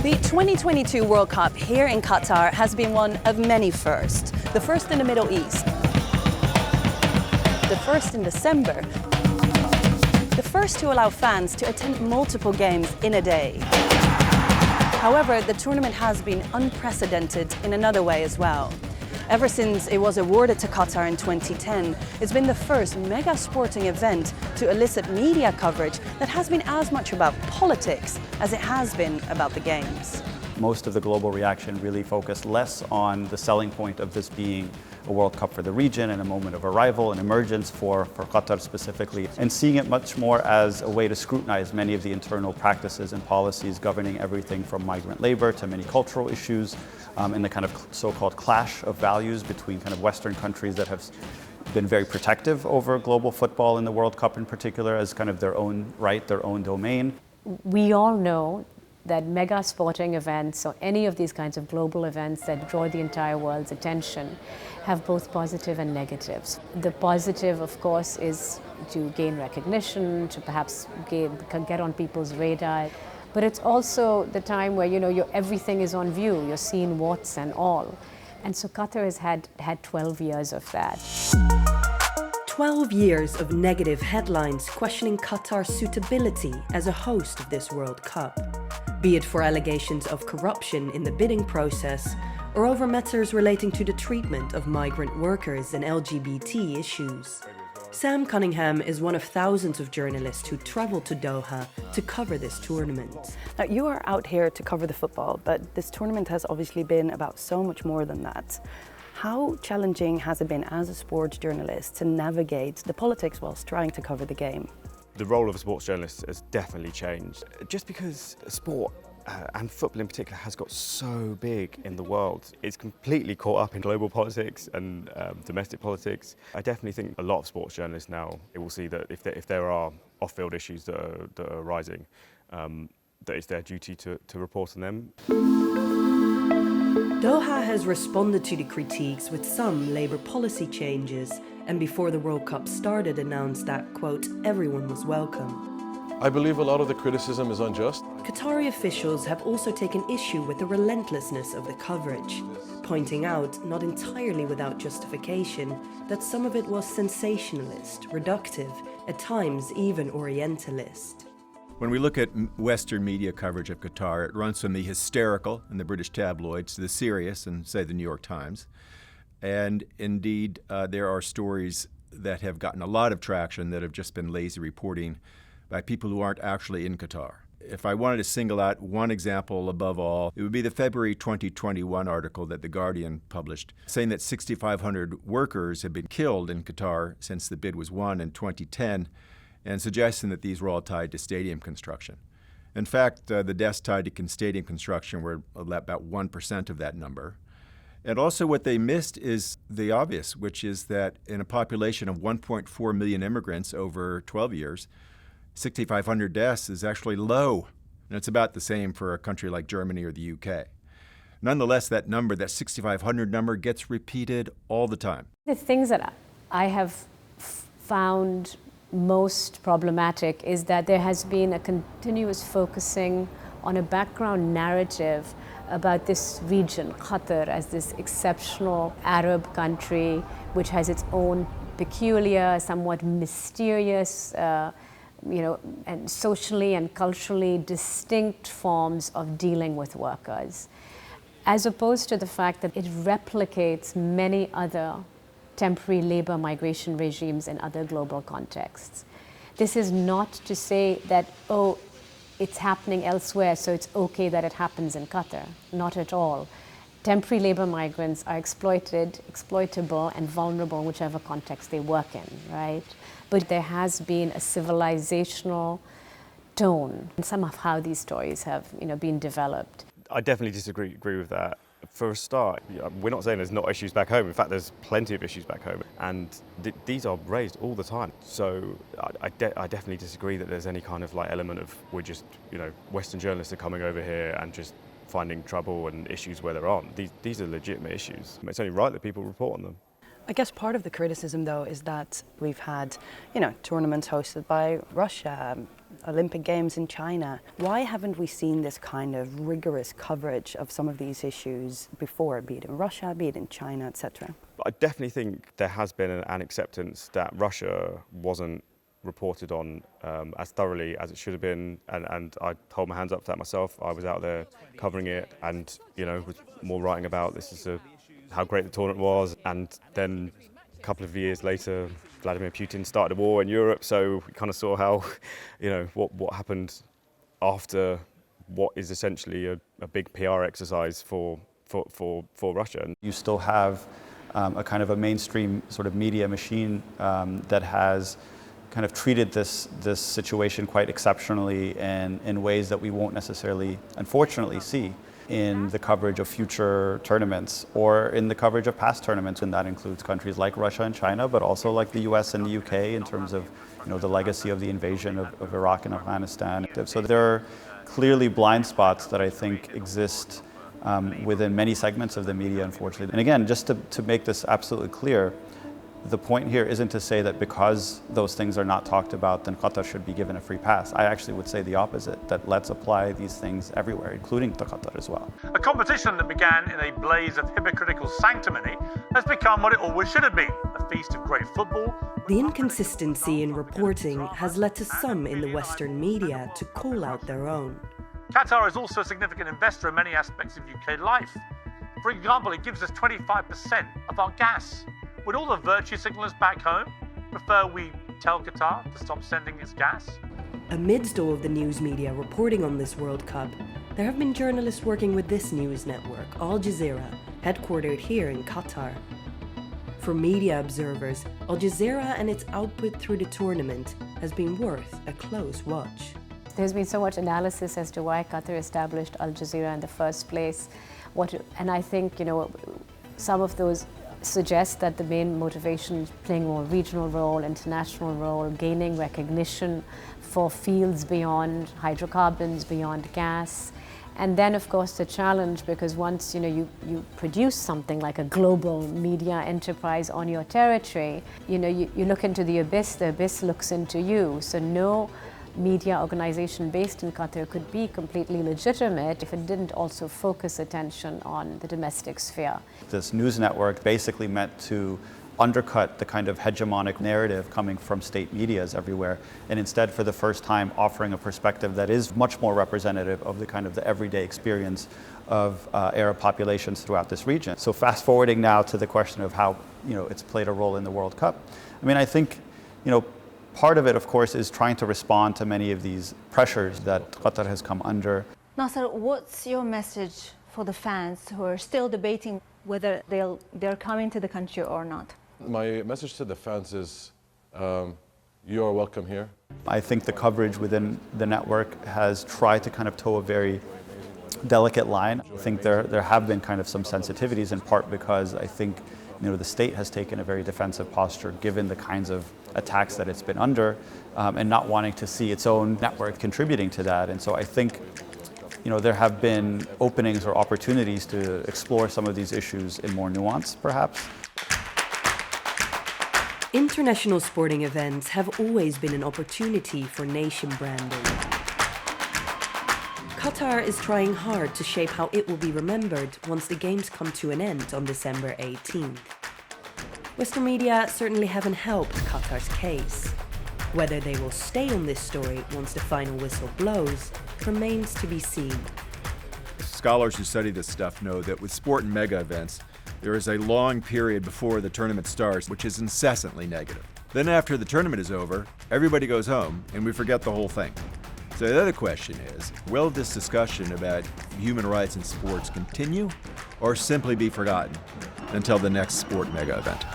The 2022 World Cup here in Qatar has been one of many firsts. The first in the Middle East, the first in December, the first to allow fans to attend multiple games in a day. However, the tournament has been unprecedented in another way as well. Ever since it was awarded to Qatar in 2010, it's been the first mega sporting event to elicit media coverage that has been as much about politics as it has been about the games. Most of the global reaction really focused less on the selling point of this being a World Cup for the region and a moment of arrival and emergence for Qatar specifically, and seeing it much more as a way to scrutinize many of the internal practices and policies governing everything from migrant labor to many cultural issues, and the kind of so-called clash of values between kind of Western countries that have been very protective over global football in the World Cup in particular as kind of their own right, their own domain. We all know that mega sporting events or any of these kinds of global events that draw the entire world's attention have both positive and negatives. The positive, of course, is to gain recognition, to perhaps get on people's radar. But it's also the time where, everything is on view. You're seeing warts and all. And so Qatar has had 12 years of that. 12 years of negative headlines questioning Qatar's suitability as a host of this World Cup, be it for allegations of corruption in the bidding process or over matters relating to the treatment of migrant workers and LGBT issues. Sam Cunningham is one of thousands of journalists who traveled to Doha to cover this tournament. Now, you are out here to cover the football, but this tournament has obviously been about so much more than that. How challenging has it been as a sports journalist to navigate the politics whilst trying to cover the game? The role of a sports journalist has definitely changed. Just because sport, and football in particular, has got so big in the world. It's completely caught up in global politics and domestic politics. I definitely think a lot of sports journalists now will see that if there are off-field issues that are rising, that it's their duty to report on them. Doha has responded to the critiques with some labour policy changes, and before the World Cup started announced that, quote, everyone was welcome. I believe a lot of the criticism is unjust. Qatari officials have also taken issue with the relentlessness of the coverage, pointing out, not entirely without justification, that some of it was sensationalist, reductive, at times even orientalist. When we look at Western media coverage of Qatar, it runs from the hysterical in the British tabloids to the serious in, say, the New York Times. And indeed, there are stories that have gotten a lot of traction that have just been lazy reporting by people who aren't actually in Qatar. If I wanted to single out one example above all, it would be the February 2021 article that The Guardian published, saying that 6,500 workers have been killed in Qatar since the bid was won in 2010, and suggesting that these were all tied to stadium construction. In fact, the deaths tied to stadium construction were about 1% of that number. And also what they missed is the obvious, which is that in a population of 1.4 million immigrants over 12 years, 6,500 deaths is actually low, and it's about the same for a country like Germany or the UK. Nonetheless, that number, that 6,500 number, gets repeated all the time. The things that I have found most problematic is that there has been a continuous focusing on a background narrative about this region, Qatar, as this exceptional Arab country which has its own peculiar, somewhat mysterious, and socially and culturally distinct forms of dealing with workers, as opposed to the fact that it replicates many other temporary labor migration regimes in other global contexts. This is not to say that, it's happening elsewhere, so it's okay that it happens in Qatar. Not at all. Temporary labor migrants are exploitable, and vulnerable in whichever context they work in, right? But there has been a civilizational tone in some of how these stories have, been developed. I definitely disagree with that. For a start, we're not saying there's not issues back home. In fact, there's plenty of issues back home, and these are raised all the time. So I definitely disagree that there's any kind of element of we're just, Western journalists are coming over here and just finding trouble and issues where there aren't. These are legitimate issues. It's only right that people report on them. I guess part of the criticism, though, is that we've had, tournaments hosted by Russia, Olympic Games in China. Why haven't we seen this kind of rigorous coverage of some of these issues before, be it in Russia, be it in China, etc.? I definitely think there has been an acceptance that Russia wasn't reported on as thoroughly as it should have been, and I hold my hands up for that myself. I was out there covering it and, was more writing about how great the tournament was, and then a couple of years later Vladimir Putin started a war in Europe, so we kind of saw how, what happened after what is essentially a big PR exercise for Russia. You still have a kind of a mainstream sort of media machine that has kind of treated this situation quite exceptionally and in ways that we won't necessarily, unfortunately, see in the coverage of future tournaments or in the coverage of past tournaments, and that includes countries like Russia and China, but also like the US and the UK in terms of the legacy of the invasion of Iraq and Afghanistan. So there are clearly blind spots that I think exist within many segments of the media, unfortunately. And again, just to make this absolutely clear, the point here isn't to say that because those things are not talked about, then Qatar should be given a free pass. I actually would say the opposite, that let's apply these things everywhere, including to Qatar as well. A competition that began in a blaze of hypocritical sanctimony has become what it always should have been, a feast of great football. The inconsistency in reporting has led to some in the Western media to call out their own. Qatar is also a significant investor in many aspects of UK life. For example, it gives us 25% of our gas. Would all the virtue signalers back home prefer we tell Qatar to stop sending its gas? Amidst all of the news media reporting on this World Cup, there have been journalists working with this news network, Al Jazeera, headquartered here in Qatar. For media observers, Al Jazeera and its output through the tournament has been worth a close watch. There's been so much analysis as to why Qatar established Al Jazeera in the first place. And I think, some of those suggest that the main motivation is playing a more regional role, international role, gaining recognition for fields beyond hydrocarbons, beyond gas. And then, of course, the challenge, because once you produce something like a global media enterprise on your territory, you look into the abyss looks into you. So no media organization based in Qatar could be completely legitimate if it didn't also focus attention on the domestic sphere. This news network basically meant to undercut the kind of hegemonic narrative coming from state medias everywhere, and instead, for the first time, offering a perspective that is much more representative of the everyday experience of Arab populations throughout this region. So fast forwarding now to the question of how it's played a role in the World Cup. I think part of it, of course, is trying to respond to many of these pressures that Qatar has come under. Nasser, what's your message for the fans who are still debating whether they're coming to the country or not? My message to the fans is you are welcome here. I think the coverage within the network has tried to kind of toe a very delicate line. I think there have been kind of some sensitivities, in part because I think the state has taken a very defensive posture given the kinds of attacks that it's been under, and not wanting to see its own network contributing to that. And so I think there have been openings or opportunities to explore some of these issues in more nuance, perhaps. International sporting events have always been an opportunity for nation branding. Qatar is trying hard to shape how it will be remembered once the games come to an end on December 18th. Western media certainly haven't helped Qatar's case. Whether they will stay on this story once the final whistle blows remains to be seen. Scholars who study this stuff know that with sport and mega events, there is a long period before the tournament starts, which is incessantly negative. Then after the tournament is over, everybody goes home and we forget the whole thing. So the other question is, will this discussion about human rights in sports continue or simply be forgotten until the next sport mega event?